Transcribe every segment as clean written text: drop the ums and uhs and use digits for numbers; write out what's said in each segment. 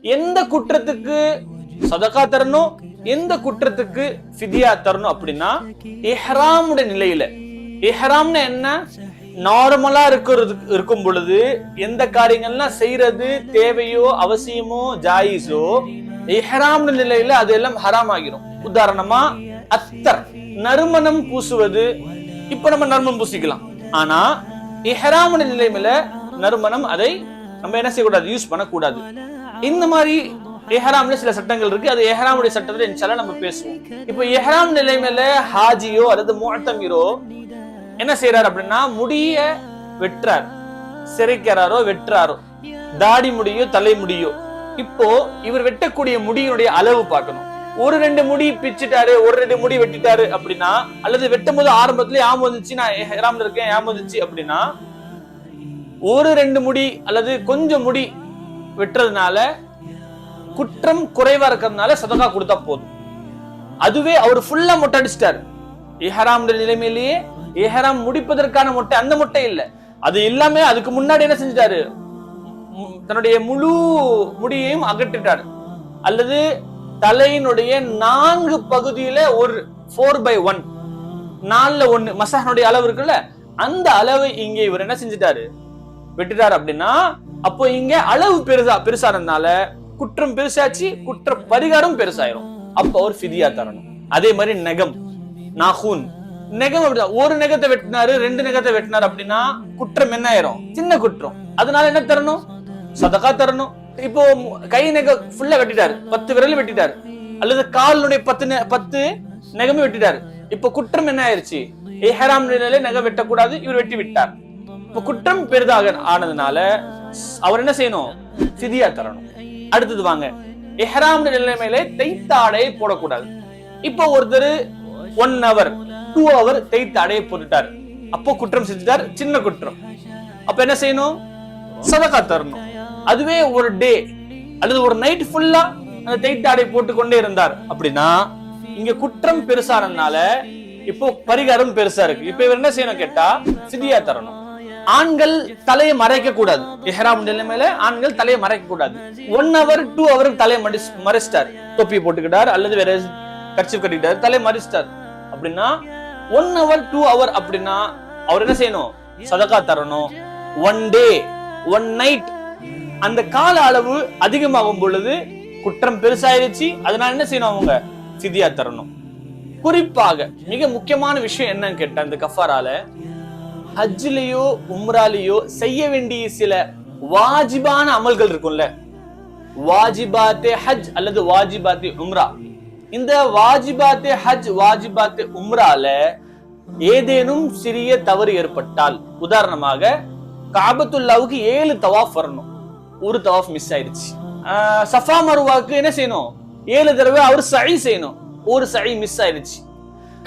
எந்த குற்றத்துக்கு சதகா தரணும், எந்த குற்றத்துக்கு ஃபிதியா தரணும் அப்படின்னா இஹ்ராமுடைய நிலையில. இஹ்ராம்னா என்ன? நார்மலா இருக்கும் பொழுது எந்த காரியங்கள்லாம் செய்யறது தேவையோ அவசியமோ ஜாயிஸோ, இஹ்ராம் நிலையில அதெல்லாம் ஹராம் ஆகிரும். உதாரணமா அத்தர், நறுமணம் பூசுவது. இப்ப நம்ம நறுமணம் பூசிக்கலாம். ஆனா இஹ்ராம் நிலையில நறுமணம் அதை நம்ம என்ன செய்யக்கூடாது, யூஸ் பண்ணக்கூடாது. இந்த மாதிரி இஹ்ராம்ல சில சட்டங்கள் இருக்கு. அது இஹ்ராமுடைய சட்டத்தை இன்ஷால்லா நம்ம பேசுவோம். இப்போ இஹ்ராம் நிலைமையில ஹாஜியோ அல்லது முஅத்தமிரோ என்ன செய்யறாரு அப்படின்னா முடிய வெட்டுறார், சிறைக்கிறாரோ வெட்டுறாரோ, தாடி முடியோ தலை முடியோ. இப்போ இவர் வெட்டக்கூடிய முடியினுடைய அளவு பார்க்கணும். ஒரு 2 முடி பிச்சுட்டாரு, ஒரு 2 முடி வெட்டிட்டாரு அப்படின்னா, அல்லது வெட்டும் போது ஆரம்பத்திலே ஆம் வந்துச்சு, நான் இஹ்ராம்ல இருக்கேன் ஆம் வந்துச்சு அப்படின்னா, ஒரு 2 முடி அல்லது கொஞ்சம் முடி வெட்டுறதுனால குற்றம் குறைவா இருக்கிறதுனால சதகா கொடுத்தா போதும். அதுவே அவர் ஃபுல்லா மொட்டை அடிச்சிட்டாரு, இஹ்ராம் நிலைமையிலேயே இஹ்ராம் முடிப்பதற்கான மொட்டை, அந்த மொட்டை இல்ல, அது எல்லாமே அதுக்கு முன்னாடி என்ன செஞ்சிட்டாரு, தன்னுடைய முழு முடியையும் அகற்றிட்டாரு. அல்லது தலையினுடைய 4 பகுதியில ஒரு 4/1, 4/1 மசஹனுடைய அளவு இருக்குல்ல, அந்த அளவு இங்க இவர் என்ன செஞ்சிட்டாரு, வெட்டிட்டாரு அப்படின்னா, அப்போ இங்க அளவு பெருசா இருந்தனால குற்றம் பெருசாச்சு, குற்ற பரிகாரம் பெருசாயிரும். அப்ப அவர் ஃபிதியா தரணும். அதே மாதிரி நகம், நாகூன், நெகம் அப்படிதான். ஒரு நெகத்தை வெட்டினாரு, 2 நெகத்தை வெட்டினாரு அப்படின்னா குற்றம் என்ன ஆயிரும், சின்ன குற்றம். அதனால என்ன தரணும், சதகா தரணும். இப்போ கை நெக ஃபுல்லா வெட்டிட்டாரு, 10 விரல் வெட்டிட்டாரு, அல்லது காலுடைய 10 நெகமே வெட்டிட்டாரு. இப்ப குற்றம் என்ன ஆயிருச்சு, இஹ்ராம் நிலையில நெகம் வெட்டக்கூடாது, இவர் வெட்டி விட்டார். இப்ப குற்றம் பெரிதாக ஆனதுனால அவர் என்ன செய்யணும், ஃபிதியா தரணும். அடுத்தது வாங்க, இஹ்ராம் நிலைமையில தைத்தாடை போடக்கூடாது. இப்போ ஒருத்தர் 1 hour 2 hour தைத்தாடையை போட்டுட்டார், அப்போ குற்றம் செஞ்சுட்டார், சின்ன குற்றம். அப்ப என்ன செய்யணும், சதகா தரணும். அதுவே ஒரு டே அல்லது ஒரு நைட் ஃபுல்லா அந்த தைத்தாடை போட்டு கொண்டே இருந்தார் அப்படின்னா இங்க குற்றம் பெருசானதுனால இப்போ பரிகாரம் பெருசா இருக்கு. இப்ப இவர் என்ன செய்யணும் கேட்டா ஃபிதியா தரணும். ஆண்கள் தலையை மறைக்க கூடாது. இஹ்ராம் நிலைமையில ஆண்கள் தலையை மறைக்க கூடாது. 1 hour 2 hour தலையை மறைச்சிட்டார், தொப்பி போட்டுக்கிட்டார் அல்லது வேற கர்ச்சீஃப் கட்டிக்கிட்டார், தலையை மறைச்சிட்டார் அப்படின்னா 1 hour 2 hour அப்படின்னா அவர் என்ன செய்யணும், சதகா தரணும். 1 day 1 night அந்த கால அளவு அதிகமாகும் பொழுது குற்றம் பெருசாயிருச்சு, அதனால என்ன செய்யணும், அவங்க ஃபிதியா தரணும். குறிப்பாக மிக முக்கியமான விஷயம் என்னன்னு கேட்டா, இந்த கஃபாரால ஹஜ்ஜிலேயோ உம்ராலேயோ செய்ய வேண்டிய சில வாஜிபான அமல்கள் இருக்கும்ல, வாஜிபாத்தே ஹஜ் அல்லது வாஜிபாத்தே உம்ரா. இந்த வாஜிபாத்தே ஹஜ் வாஜிபாத்தே உம்ரால ஏதேனும் சிறிய தவறு ஏற்பட்டால், உதாரணமாக காபத்துல்லாவுக்கு 7 தவாஃப் வரணும், ஒரு தவாஃப் மிஸ் ஆயிடுச்சு. சஃபா மருவாக்கு என்ன செய்யணும், 7 தடவை அவர் சை செய்யணும், ஒரு சை மிஸ் ஆயிடுச்சு,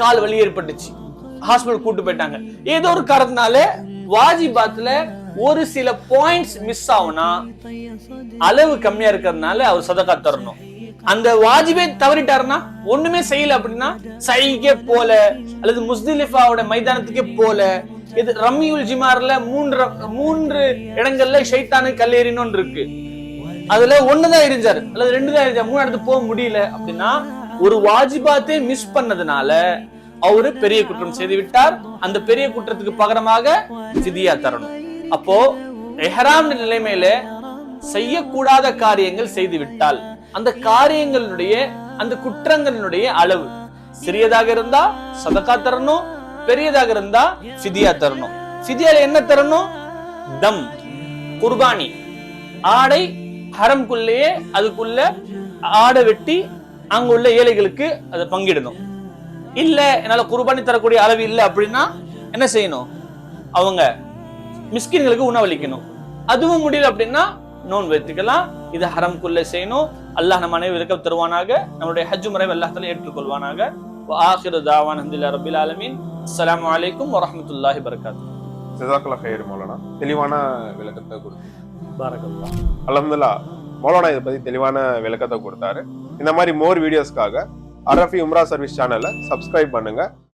கால் வலி ஏற்பட்டுச்சு, ஹாஸ்பிடல் கூட்டு போயிட்டாங்க. ஏதோ ஒரு காரணத்தினால வாஜிபாத்துல ஒரு சில பாயிண்ட்ஸ் மிஸ் ஆகுனா அளவு கம்மியா இருக்கிறதுனால அவர் சதகா தரணும். அந்த வாஜிபை தவறிட்டாருன்னா, ஒண்ணுமே செய்யல அப்படின்னா சைக்கே போல அல்லது முஸ்தலிஃபாவோட மைதானத்துக்கே போல, இது ரம்மியுல் ஜிமார்ல 3 இடங்கள்ல ஷைத்தானு கல்லேறினோன்னு இருக்கு, அதுல 1 தான் எரிஞ்சாரு அல்லது 2 தான் எரிஞ்சாரு, 3 இடத்துக்கு போக முடியல அப்படின்னா ஒரு வாஜிபாத்தை மிஸ் பண்ணதுனால அவரு பெரிய குற்றம் செய்து விட்டார். அந்த பெரிய குற்றத்துக்கு பகரமாக ஃபிதியா தரணும். அப்போ இஹ்ராம் நிலைமையில செய்யக்கூடாத காரியங்கள் செய்து விட்டால் அந்த காரியங்களுடைய அந்த குற்றங்களினுடைய அளவு சிறியதாக இருந்தா சதகா தரணும், பெரியதாக இருந்தா ஃபிதியா தரணும். ஃபிதியால என்ன தரணும், தம், குர்பானி, ஆடை ஹரம்குள்ளேயே அதுக்குள்ள ஆடை வெட்டி அங்க உள்ள ஏழைகளுக்கு அதை பங்கிடணும். இல்ல என்னால குர்பானி தரக்கூடிய அளவு இல்லை அப்படின்னா என்ன செய்யணும், அவங்க மிஸ்கின்களுக்கு உணவளிக்கணும். அதுவும் முடியல அப்படின்னா நோன் வைத்துக்கலாம். இது ஹரம்குள்ளே செய்யணும். அல்லாஹ் நம்ம அனைவருக்கும் தருவானாக. நம்மளுடைய ஹஜ் முறை அல்லாஹ் தஆலா ஏற்றுக்கொள்வானாக. வஆகிரு தஅவானா அல்ஹம்துலில்லாஹி ரப்பில் ஆலமீன். அஸ்ஸலாமு அலைக்கும் வரஹ்மத்துல்லாஹி வபரகாத்துஹு. ஜஸாக்கல்லாஹ் கைர் மௌலானா, தெளிவான விளக்கத்தை கொடுத்தீங்க. பாரக்கல்லாஹ். அல்ஹம்துலில்லாஹ், மௌலானா இதை பத்தி தெளிவான விளக்கத்தை கொடுத்தாரு. இந்த மாதிரி மோர் வீடியோஸ்க்காக அரஃபி உம்ரா சர்வீஸ் சேனலை சப்ஸ்கிரைப் பண்ணுங்க.